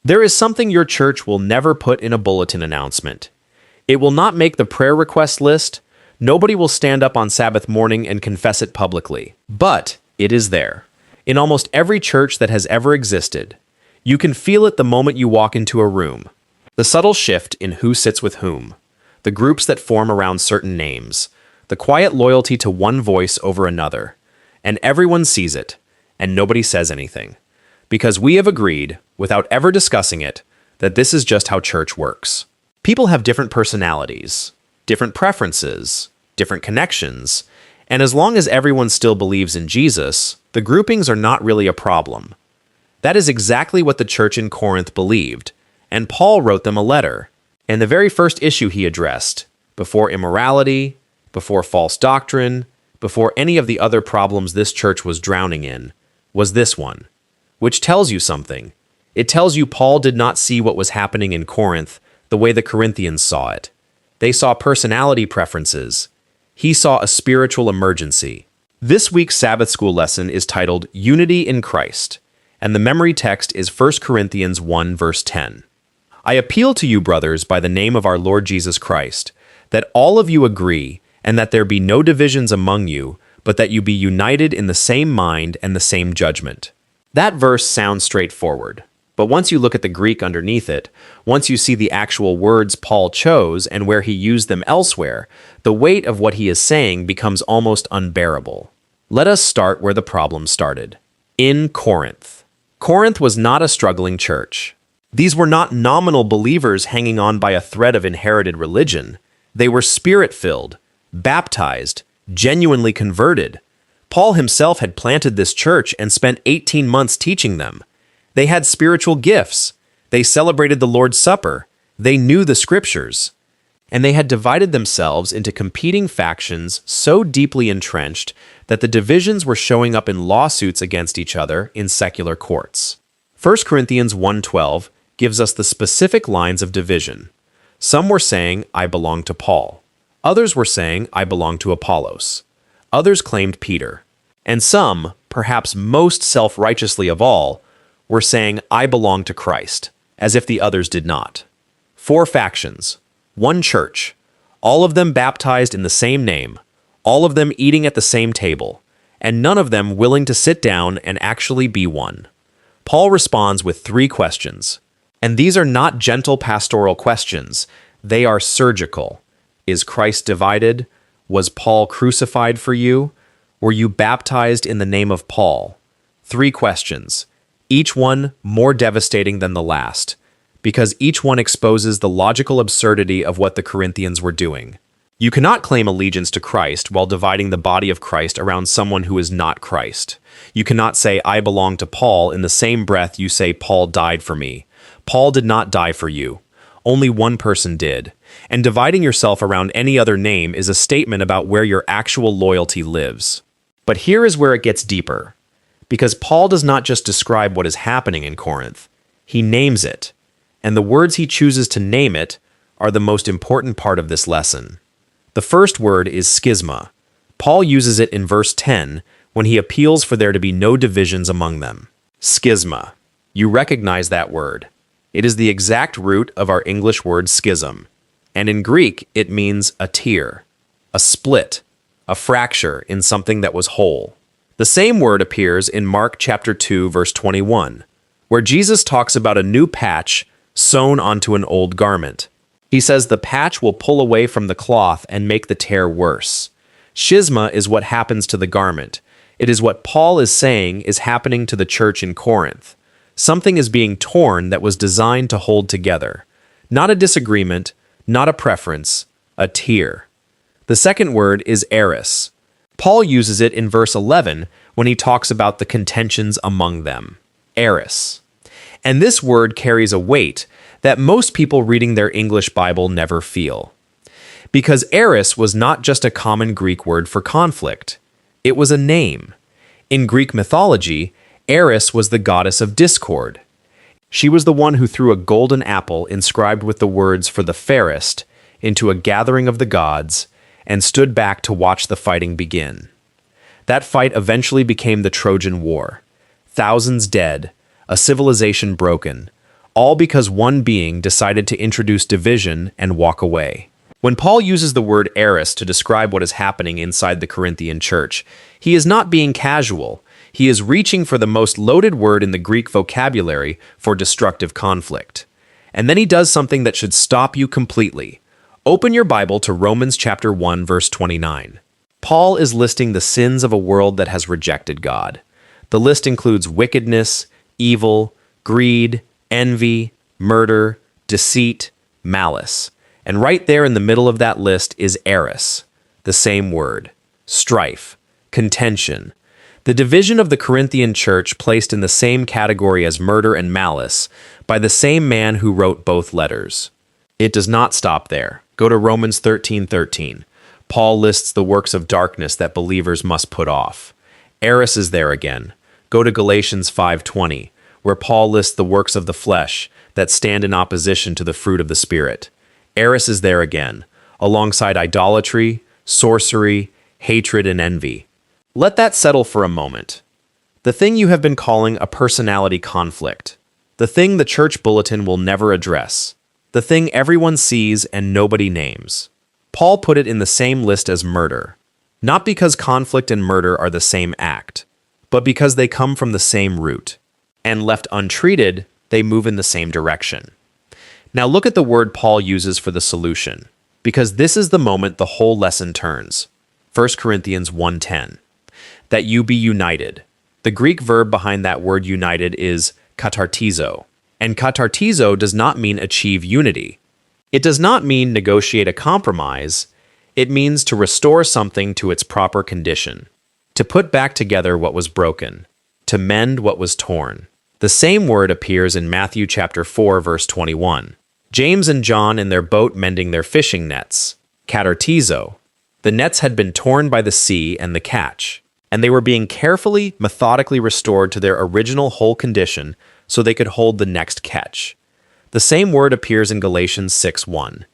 There is something your church will never put in a bulletin announcement. It will not make the prayer request list. Nobody will stand up on Sabbath morning and confess it publicly. But it is there. In almost every church that has ever existed. You can feel it the moment you walk into a room. The subtle shift in who sits with whom. The groups that form around certain names. The quiet loyalty to one voice over another. And everyone sees it, and nobody says anything. Because we have agreed, without ever discussing it, that this is just how church works. People have different personalities, different preferences, different connections, and as long as everyone still believes in Jesus, the groupings are not really a problem. That is exactly what the church in Corinth believed, and Paul wrote them a letter. And the very first issue he addressed, before immorality, before false doctrine, before any of the other problems this church was drowning in, was this one. Which tells you something. It tells you Paul did not see what was happening in Corinth the way the Corinthians saw it. They saw personality preferences. He saw a spiritual emergency. This week's Sabbath school lesson is titled Unity in Christ, and the memory text is 1 Corinthians 1 verse 10. I appeal to you, brothers, by the name of our Lord Jesus Christ, that all of you agree, and that there be no divisions among you, but that you be united in the same mind and the same judgment. That verse sounds straightforward, but once you look at the Greek underneath it, once you see the actual words Paul chose and where he used them elsewhere, the weight of what he is saying becomes almost unbearable. Let us start where the problem started. In Corinth. Corinth was not a struggling church. These were not nominal believers hanging on by a thread of inherited religion. They were spirit-filled, baptized, genuinely converted. Paul himself had planted this church and spent 18 months teaching them. They had spiritual gifts. They celebrated the Lord's Supper. They knew the Scriptures. And they had divided themselves into competing factions so deeply entrenched that the divisions were showing up in lawsuits against each other in secular courts. 1 Corinthians 1:12 gives us the specific lines of division. Some were saying, I belong to Paul. Others were saying, I belong to Apollos. Others claimed Peter. And some, perhaps most self-righteously of all, were saying, I belong to Christ, as if the others did not. 4 factions, 1 church, all of them baptized in the same name, all of them eating at the same table, and none of them willing to sit down and actually be one. Paul responds with 3 questions. And these are not gentle pastoral questions. They are surgical. Is Christ divided? Was Paul crucified for you? Were you baptized in the name of Paul? 3 questions, each one more devastating than the last, because each one exposes the logical absurdity of what the Corinthians were doing. You cannot claim allegiance to Christ while dividing the body of Christ around someone who is not Christ. You cannot say, I belong to Paul, in the same breath you say, Paul died for me. Paul did not die for you. Only one person did. And dividing yourself around any other name is a statement about where your actual loyalty lives. But here is where it gets deeper. Because Paul does not just describe what is happening in Corinth. He names it. And the words he chooses to name it are the most important part of this lesson. The first word is schisma. Paul uses it in verse 10 when he appeals for there to be no divisions among them. Schisma. You recognize that word. It is the exact root of our English word schism. And in Greek, it means a tear, a split, a fracture in something that was whole. The same word appears in Mark chapter 2, verse 21, where Jesus talks about a new patch sewn onto an old garment. He says the patch will pull away from the cloth and make the tear worse. Schisma is what happens to the garment. It is what Paul is saying is happening to the church in Corinth. Something is being torn that was designed to hold together. Not a disagreement, not a preference, a tear. The second word is eris. Paul uses it in verse 11 when he talks about the contentions among them. Eris. And this word carries a weight that most people reading their English Bible never feel. Because eris was not just a common Greek word for conflict. It was a name. In Greek mythology, Eris was the goddess of discord. She was the one who threw a golden apple inscribed with the words for the fairest into a gathering of the gods and stood back to watch the fighting begin. That fight eventually became the Trojan War. Thousands dead, a civilization broken, all because one being decided to introduce division and walk away. When Paul uses the word eris to describe what is happening inside the Corinthian church, he is not being casual. He is reaching for the most loaded word in the Greek vocabulary for destructive conflict. And then he does something that should stop you completely. Open your Bible to Romans chapter 1, verse 29. Paul is listing the sins of a world that has rejected God. The list includes wickedness, evil, greed, envy, murder, deceit, malice. And right there in the middle of that list is eris, the same word, strife, contention. The division of the Corinthian church placed in the same category as murder and malice by the same man who wrote both letters. It does not stop there. Go to Romans 13:13. Paul lists the works of darkness that believers must put off. Eris is there again. Go to Galatians 5:20, where Paul lists the works of the flesh that stand in opposition to the fruit of the Spirit. Eris is there again, alongside idolatry, sorcery, hatred, and envy. Let that settle for a moment. The thing you have been calling a personality conflict. The thing the church bulletin will never address. The thing everyone sees and nobody names. Paul put it in the same list as murder. Not because conflict and murder are the same act, but because they come from the same root. And left untreated, they move in the same direction. Now look at the word Paul uses for the solution, because this is the moment the whole lesson turns. 1 Corinthians 1:10. That you be united. The Greek verb behind that word united is katartizo. And katartizo does not mean achieve unity. It does not mean negotiate a compromise. It means to restore something to its proper condition. To put back together what was broken. To mend what was torn. The same word appears in Matthew chapter 4, verse 21. James and John in their boat mending their fishing nets. Katartizo. The nets had been torn by the sea and the catch, and they were being carefully, methodically restored to their original whole condition so they could hold the next catch. The same word appears in Galatians 6:1.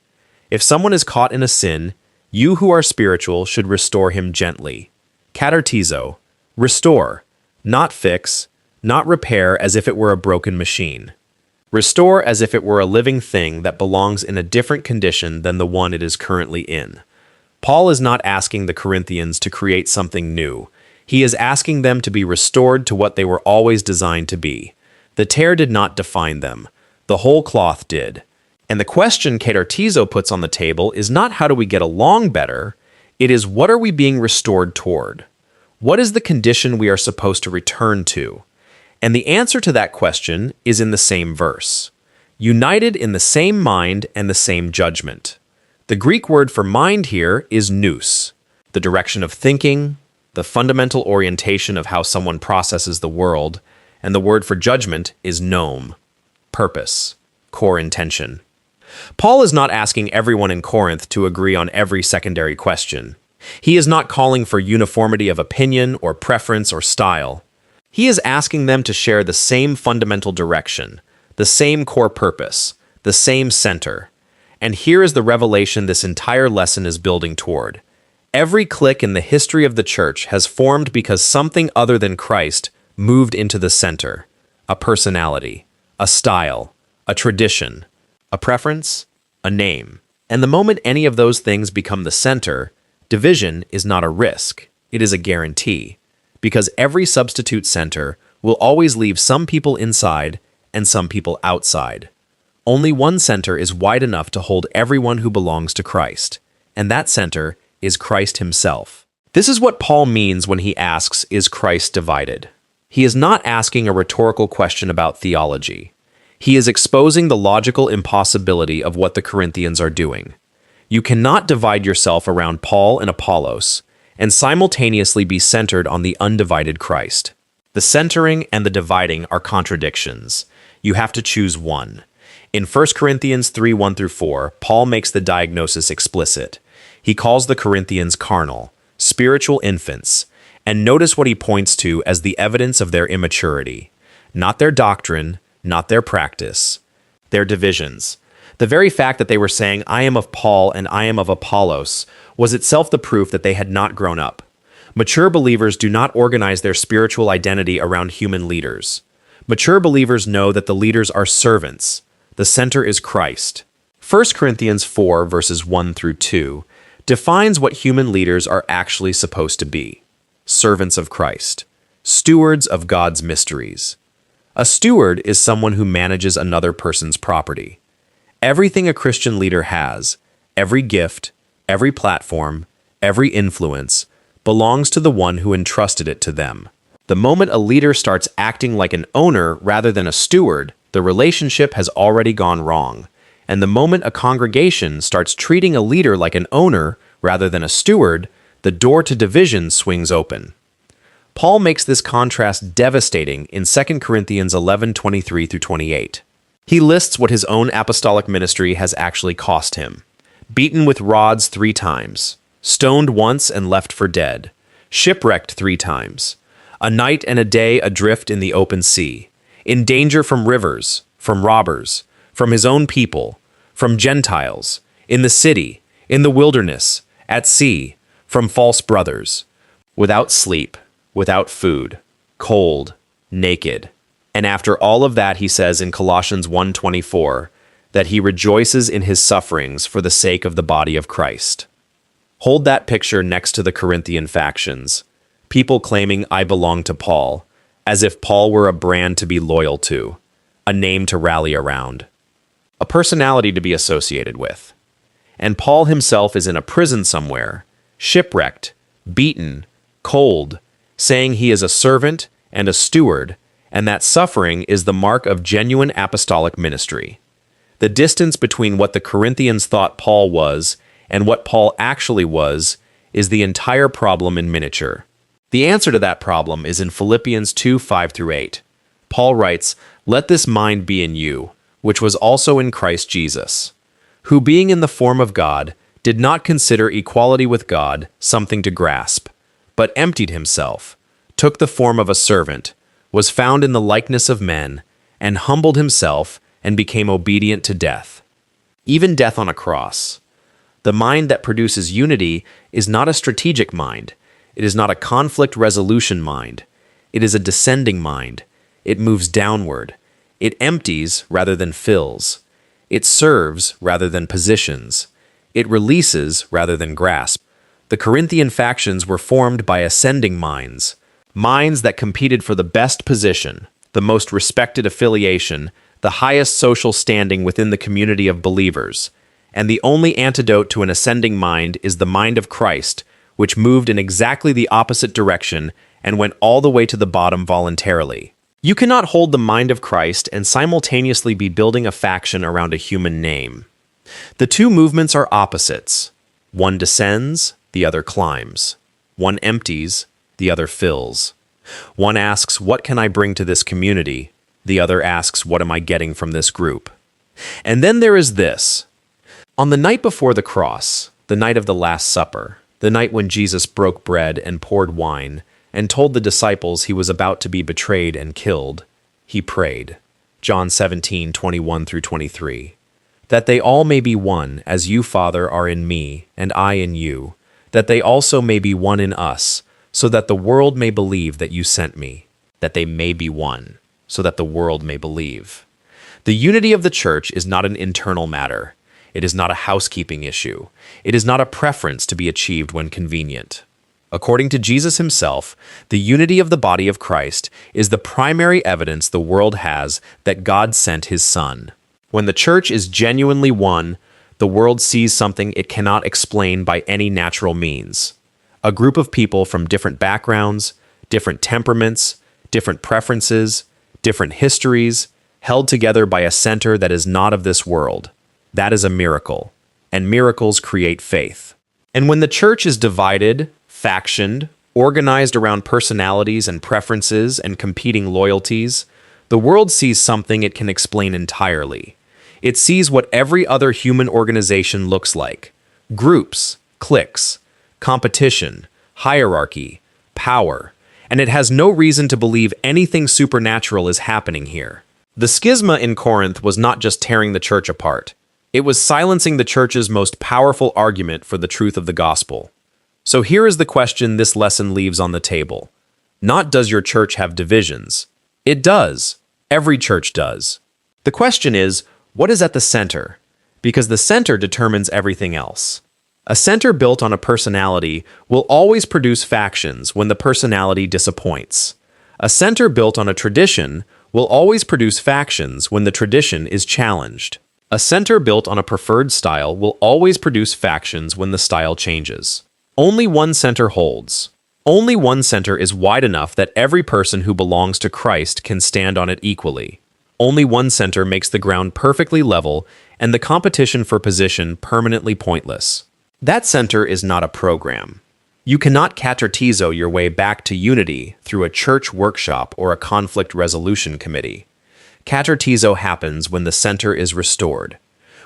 If someone is caught in a sin, you who are spiritual should restore him gently. Katartizo. Restore, not fix, not repair as if it were a broken machine. Restore as if it were a living thing that belongs in a different condition than the one it is currently in. Paul is not asking the Corinthians to create something new. He is asking them to be restored to what they were always designed to be. The tear did not define them. The whole cloth did. And the question katartizo puts on the table is not how do we get along better, it is what are we being restored toward? What is the condition we are supposed to return to? And the answer to that question is in the same verse. United in the same mind and the same judgment. The Greek word for mind here is nous, the direction of thinking, the fundamental orientation of how someone processes the world, and the word for judgment is nome, purpose, core intention. Paul is not asking everyone in Corinth to agree on every secondary question. He is not calling for uniformity of opinion or preference or style. He is asking them to share the same fundamental direction, the same core purpose, the same center. And here is the revelation this entire lesson is building toward. Every clique in the history of the church has formed because something other than Christ moved into the center. A personality, a style, a tradition, a preference, a name. And the moment any of those things become the center, division is not a risk, it is a guarantee. Because every substitute center will always leave some people inside and some people outside. Only one center is wide enough to hold everyone who belongs to Christ, and that center is Christ himself. This is what Paul means when he asks, is Christ divided? He is not asking a rhetorical question about theology. He is exposing the logical impossibility of what the Corinthians are doing. You cannot divide yourself around Paul and Apollos and simultaneously be centered on the undivided Christ. The centering and the dividing are contradictions. You have to choose one. In 1 Corinthians 3:1-4, Paul makes the diagnosis explicit. He calls the Corinthians carnal, spiritual infants, and notice what he points to as the evidence of their immaturity. Not their doctrine, not their practice, their divisions. The very fact that they were saying, I am of Paul and I am of Apollos, was itself the proof that they had not grown up. Mature believers do not organize their spiritual identity around human leaders. Mature believers know that the leaders are servants. The center is Christ. 1 Corinthians 4 verses 1 through 2 defines what human leaders are actually supposed to be. Servants of Christ. Stewards of God's mysteries. A steward is someone who manages another person's property. Everything a Christian leader has, every gift, every platform, every influence, belongs to the one who entrusted it to them. The moment a leader starts acting like an owner rather than a steward, the relationship has already gone wrong. And the moment a congregation starts treating a leader like an owner rather than a steward, the door to division swings open. Paul makes this contrast devastating in 2 Corinthians 11:23 through 28. He lists what his own apostolic ministry has actually cost him. Beaten with rods 3 times, stoned once and left for dead, shipwrecked 3 times, a night and a day adrift in the open sea, in danger from rivers, from robbers, from his own people, from Gentiles, in the city, in the wilderness, at sea, from false brothers, without sleep, without food, cold, naked. And after all of that, he says in Colossians 1:24 that he rejoices in his sufferings for the sake of the body of Christ. Hold that picture next to the Corinthian factions, people claiming I belong to Paul, as if Paul were a brand to be loyal to, a name to rally around, a personality to be associated with. And Paul himself is in a prison somewhere, shipwrecked, beaten, cold, saying he is a servant and a steward, and that suffering is the mark of genuine apostolic ministry. The distance between what the Corinthians thought Paul was and what Paul actually was is the entire problem in miniature. The answer to that problem is in Philippians 2:5 through 8. Paul writes, "Let this mind be in you, which was also in Christ Jesus, who being in the form of God, did not consider equality with God something to grasp, but emptied himself, took the form of a servant, was found in the likeness of men, and humbled himself and became obedient to death, even death on a cross." The mind that produces unity is not a strategic mind. It is not a conflict resolution mind. It is a descending mind. It moves downward. It empties rather than fills. It serves rather than positions. It releases rather than grasps. The Corinthian factions were formed by ascending minds, minds that competed for the best position, the most respected affiliation, the highest social standing within the community of believers. And the only antidote to an ascending mind is the mind of Christ, which moved in exactly the opposite direction and went all the way to the bottom voluntarily. You cannot hold the mind of Christ and simultaneously be building a faction around a human name. The two movements are opposites. One descends, the other climbs. One empties, the other fills. One asks, "What can I bring to this community?" The other asks, "What am I getting from this group?" And then there is this. On the night before the cross, the night of the Last Supper, the night when Jesus broke bread and poured wine, and told the disciples he was about to be betrayed and killed, he prayed, John 17:21 through 23, that they all may be one, as you, Father, are in me, and I in you, that they also may be one in us, so that the world may believe that you sent me, that they may be one, so that the world may believe. The unity of the church is not an internal matter. It is not a housekeeping issue. It is not a preference to be achieved when convenient. According to Jesus himself, the unity of the body of Christ is the primary evidence the world has that God sent his Son. When the church is genuinely one, the world sees something it cannot explain by any natural means. A group of people from different backgrounds, different temperaments, different preferences, different histories, held together by a center that is not of this world. That is a miracle, and miracles create faith. And when the church is divided, factioned, organized around personalities and preferences and competing loyalties, the world sees something it can explain entirely. It sees what every other human organization looks like: groups, cliques, competition, hierarchy, power, and it has no reason to believe anything supernatural is happening here. The schisma in Corinth was not just tearing the church apart. It was silencing the church's most powerful argument for the truth of the gospel. So here is the question this lesson leaves on the table. Not does your church have divisions? It does. Every church does. The question is, what is at the center? Because the center determines everything else. A center built on a personality will always produce factions when the personality disappoints. A center built on a tradition will always produce factions when the tradition is challenged. A center built on a preferred style will always produce factions when the style changes. Only one center holds. Only one center is wide enough that every person who belongs to Christ can stand on it equally. Only one center makes the ground perfectly level and the competition for position permanently pointless. That center is not a program. You cannot katartizo your way back to unity through a church workshop or a conflict resolution committee. Katartizo happens when the center is restored,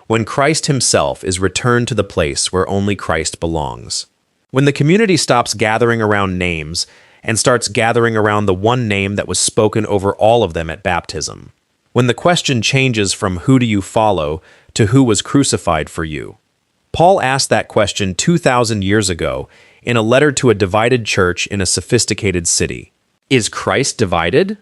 when Christ himself is returned to the place where only Christ belongs. When the community stops gathering around names and starts gathering around the one name that was spoken over all of them at baptism. When the question changes from who do you follow to who was crucified for you. Paul asked that question 2,000 years ago in a letter to a divided church in a sophisticated city. Is Christ divided?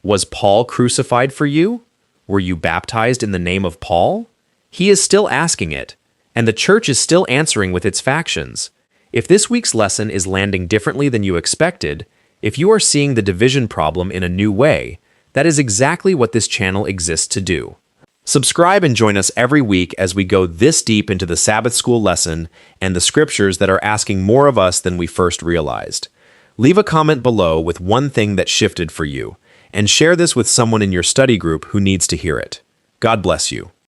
Was Paul crucified for you? Were you baptized in the name of Paul? He is still asking it, and the church is still answering with its factions. If this week's lesson is landing differently than you expected, if you are seeing the division problem in a new way, that is exactly what this channel exists to do. Subscribe and join us every week as we go this deep into the Sabbath school lesson and the scriptures that are asking more of us than we first realized. Leave a comment below with one thing that shifted for you, and share this with someone in your study group who needs to hear it. God bless you.